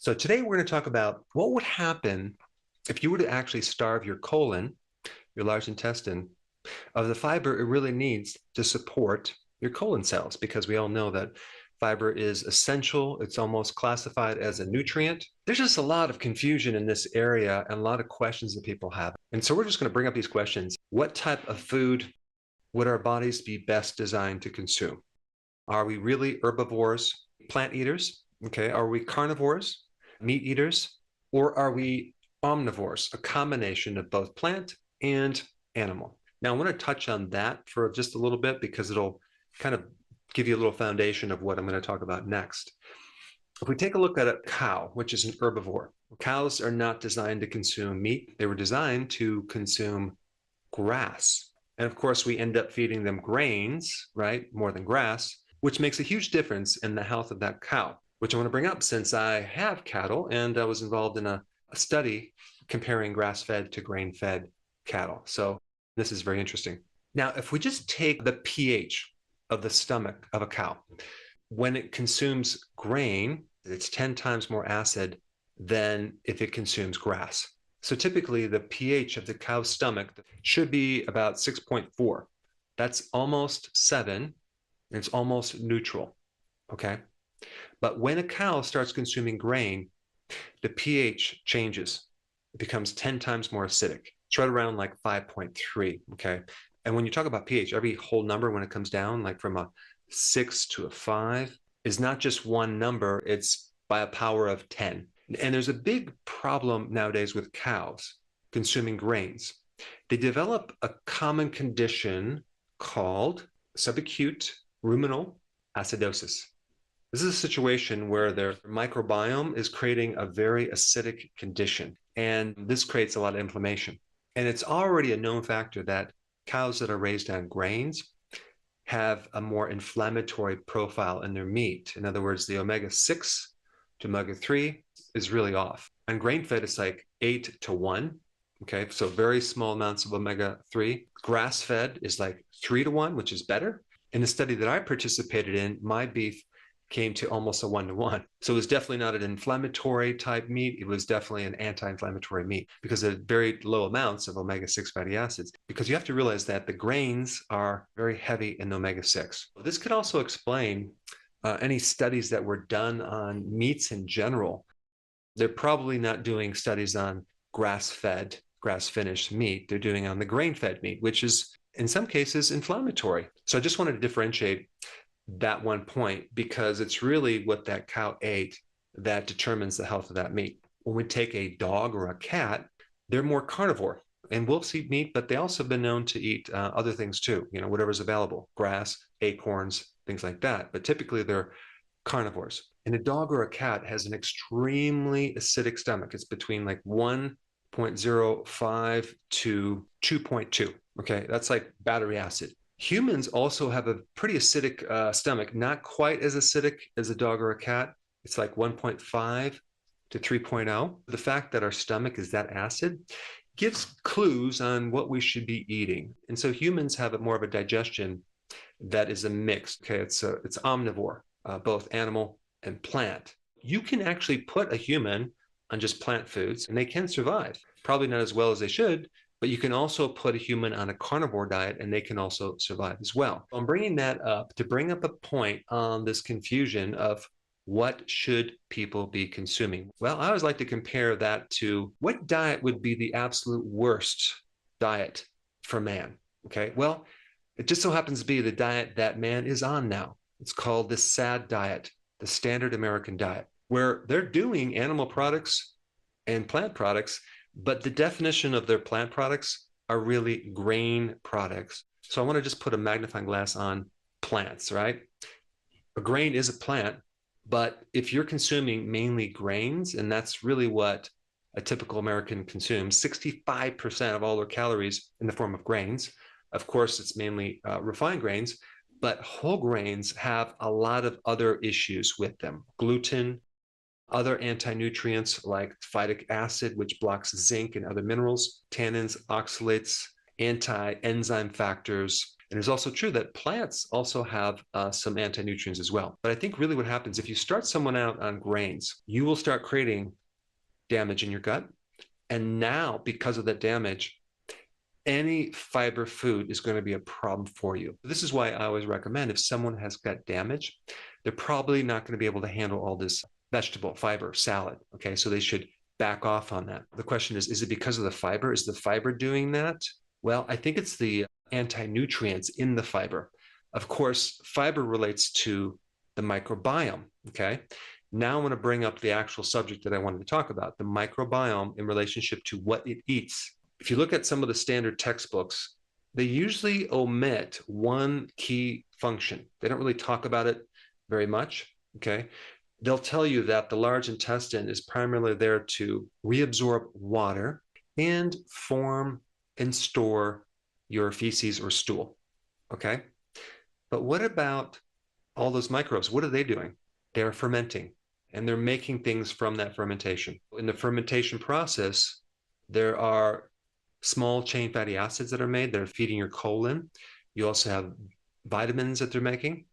So today we're going to talk about what would happen if you were to actually starve your colon, your large intestine, of the fiber it really needs to support your colon cells, because we all know that fiber is essential. It's almost classified as a nutrient. There's just a lot of confusion in this area and a lot of questions that people have. And so we're just going to bring up these questions. What type of food would our bodies be best designed to consume? Are we really herbivores, plant eaters? Okay. Are we carnivores, meat eaters? Or are we omnivores, a combination of both plant and animal? Now, I want to touch on that for just a little bit because it'll kind of give you a little foundation of what I'm going to talk about next. If we take a look at a cow, which is an herbivore, cows are not designed to consume meat. They were designed to consume grass. And of course, we end up feeding them grains, right? More than grass, which makes a huge difference in the health of that cow, which I want to bring up since I have cattle and I was involved in a study comparing grass-fed to grain-fed cattle. So this is very interesting. Now, if we just take the pH of the stomach of a cow, when it consumes grain, it's 10 times more acid than if it consumes grass. So typically the pH of the cow's stomach should be about 6.4. That's almost 7. It's almost neutral, okay? But when a cow starts consuming grain, the pH changes. It becomes 10 times more acidic. It's right around like 5.3, okay? And when you talk about pH, every whole number when it comes down, like from a 6 to a 5, is not just one number, it's by a power of 10. And there's a big problem nowadays with cows consuming grains. They develop a common condition called subacute ruminal acidosis. This is a situation where their microbiome is creating a very acidic condition, and this creates a lot of inflammation. And it's already a known factor that cows that are raised on grains have a more inflammatory profile in their meat. In other words, the omega-6 to omega-3 is really off. On grain-fed, it's like 8 to 1. Okay, so very small amounts of omega-3. Grass-fed is like 3 to 1, which is better. In the study that I participated in, my beef came to almost a 1-to-1. So it was definitely not an inflammatory type meat. It was definitely an anti-inflammatory meat because of very low amounts of omega-6 fatty acids. Because you have to realize that the grains are very heavy in omega-6. This could also explain any studies that were done on meats in general. They're probably not doing studies on grass-fed, grass-finished meat. They're doing on the grain-fed meat, which is in some cases inflammatory. So I just wanted to differentiate that one point because it's really what that cow ate that determines the health of that meat. When we take a dog or a cat, they're more carnivore, and wolves eat meat, but they also have been known to eat other things too, whatever's available, grass, acorns, things like that. But typically they're carnivores. And a dog or a cat has an extremely acidic stomach. It's between like 1.05 to 2.2. Okay, that's like battery acid. Humans also have a pretty acidic stomach, not quite as acidic as a dog or a cat. It's like 1.5 to 3.0. The fact that our stomach is that acid gives clues on what we should be eating. And so humans have more of a digestion that is a mix. Okay, it's omnivore, both animal and plant. You can actually put a human on just plant foods and they can survive. Probably not as well as they should, but you can also put a human on a carnivore diet and they can also survive as well. I'm bringing that up to bring up a point on this confusion of what should people be consuming. Well, I always like to compare that to what diet would be the absolute worst diet for man. Okay, well, it just so happens to be the diet that man is on now. It's called the SAD diet, the standard American diet, where they're doing animal products and plant products, but the definition of their plant products are really grain products. So I want to just put a magnifying glass on plants, right? A grain is a plant, but if you're consuming mainly grains, and that's really what a typical American consumes, 65% of all their calories in the form of grains. Of course, it's mainly refined grains, but whole grains have a lot of other issues with them. Gluten, other anti-nutrients like phytic acid, which blocks zinc and other minerals, tannins, oxalates, anti-enzyme factors. And it's also true that plants also have some anti-nutrients as well. But I think really what happens if you start someone out on grains, you will start creating damage in your gut. And now, because of that damage, any fiber food is going to be a problem for you. This is why I always recommend if someone has gut damage, they're probably not going to be able to handle all this vegetable fiber salad. Okay, so they should back off on that. The question is it because of the fiber? Is the fiber doing that? Well, I think it's the anti-nutrients in the fiber. Of course, fiber relates to the microbiome. Okay, now I want to bring up the actual subject that I wanted to talk about, the microbiome in relationship to what it eats. If you look at some of the standard textbooks, they usually omit one key function. They don't really talk about it very much, okay? They'll tell you that the large intestine is primarily there to reabsorb water and form and store your feces or stool, okay? But what about all those microbes? What are they doing? They're fermenting, and they're making things from that fermentation. In the fermentation process, there are small chain fatty acids that are made that are feeding your colon. You also have vitamins that they're making,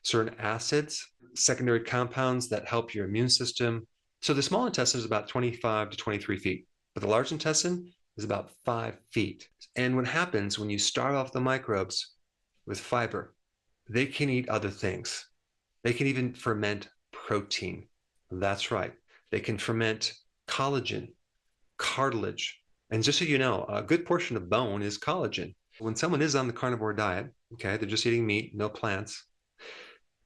certain acids, secondary compounds that help your immune system. So the small intestine is about 25 to 23 feet, but the large intestine is about 5 feet. And what happens when you start off the microbes with fiber, they can eat other things. They can even ferment protein. That's right. They can ferment collagen, cartilage. And just so you know, a good portion of bone is collagen. When someone is on the carnivore diet, okay, they're just eating meat, no plants,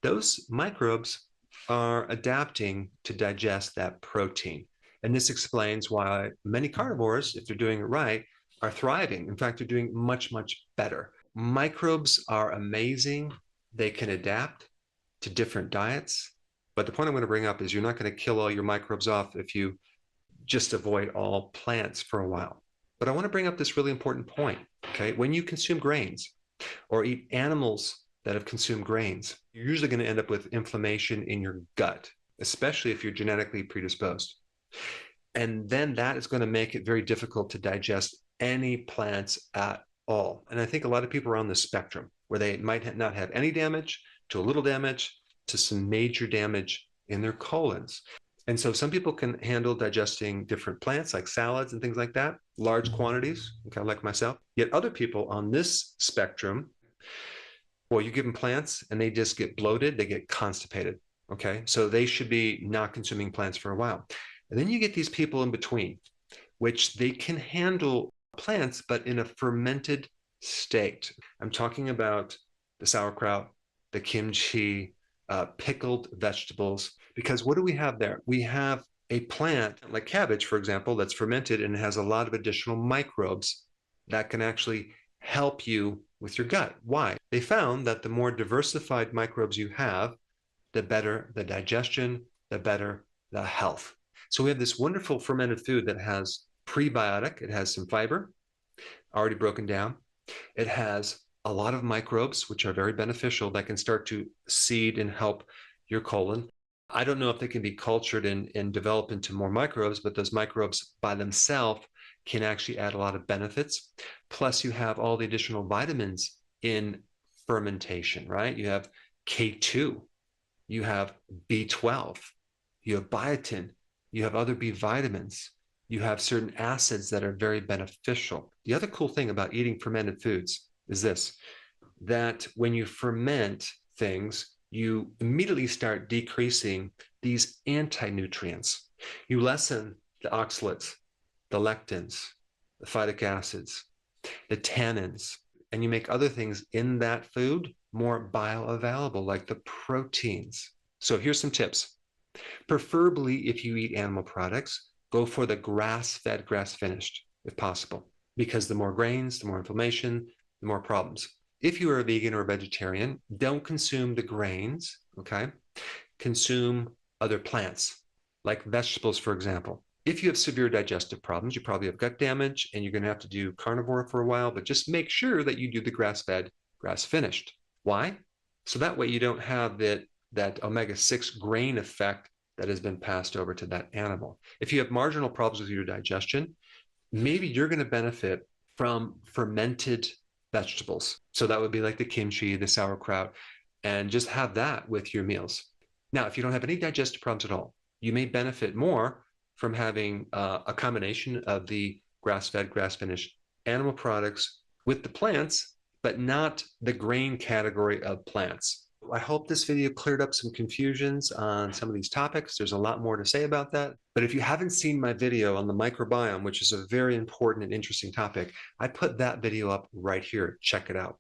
those microbes are adapting to digest that protein. And this explains why many carnivores, if they're doing it right, are thriving. In fact, they're doing much, much better. Microbes are amazing. They can adapt to different diets. But the point I'm going to bring up is you're not going to kill all your microbes off if you just avoid all plants for a while. But I want to bring up this really important point, okay? When you consume grains or eat animals that have consumed grains, you're usually going to end up with inflammation in your gut, especially if you're genetically predisposed. And then that is going to make it very difficult to digest any plants at all. And I think a lot of people are on the spectrum where they might not have any damage to a little damage to some major damage in their colons. And so some people can handle digesting different plants like salads and things like that, large quantities, kind of like myself. Yet other people on this spectrum, well, you give them plants and they just get bloated, they get constipated, okay? So they should be not consuming plants for a while. And then you get these people in between, which they can handle plants, but in a fermented state. I'm talking about the sauerkraut, the kimchi, pickled vegetables, because what do we have there? We have a plant like cabbage, for example, that's fermented and has a lot of additional microbes that can actually help you with your gut. Why? They found that the more diversified microbes you have, the better the digestion, the better the health. So we have this wonderful fermented food that has prebiotic, it has some fiber already broken down. It has a lot of microbes, which are very beneficial, that can start to seed and help your colon. I don't know if they can be cultured and develop into more microbes, but those microbes by themselves can actually add a lot of benefits. Plus, you have all the additional vitamins in fermentation, right? You have K2, you have B12, you have biotin, you have other B vitamins, you have certain acids that are very beneficial. The other cool thing about eating fermented foods is this, that when you ferment things, you immediately start decreasing these anti-nutrients. You lessen the oxalates, the lectins, the phytic acids, the tannins, and you make other things in that food more bioavailable, like the proteins. So here's some tips. Preferably, if you eat animal products, go for the grass-fed, grass-finished, if possible, because the more grains, the more inflammation, the more problems. If you are a vegan or a vegetarian, don't consume the grains, okay? Consume other plants, like vegetables, for example. If you have severe digestive problems, you probably have gut damage and you're going to have to do carnivore for a while, but just make sure that you do the grass-fed, grass-finished. Why? So that way you don't have that omega-6 grain effect that has been passed over to that animal. If you have marginal problems with your digestion, maybe you're going to benefit from fermented vegetables. So that would be like the kimchi, the sauerkraut, and just have that with your meals. Now, if you don't have any digestive problems at all, you may benefit more from having a combination of the grass-fed, grass-finished animal products with the plants, but not the grain category of plants. I hope this video cleared up some confusions on some of these topics. There's a lot more to say about that. But if you haven't seen my video on the microbiome, which is a very important and interesting topic, I put that video up right here. Check it out.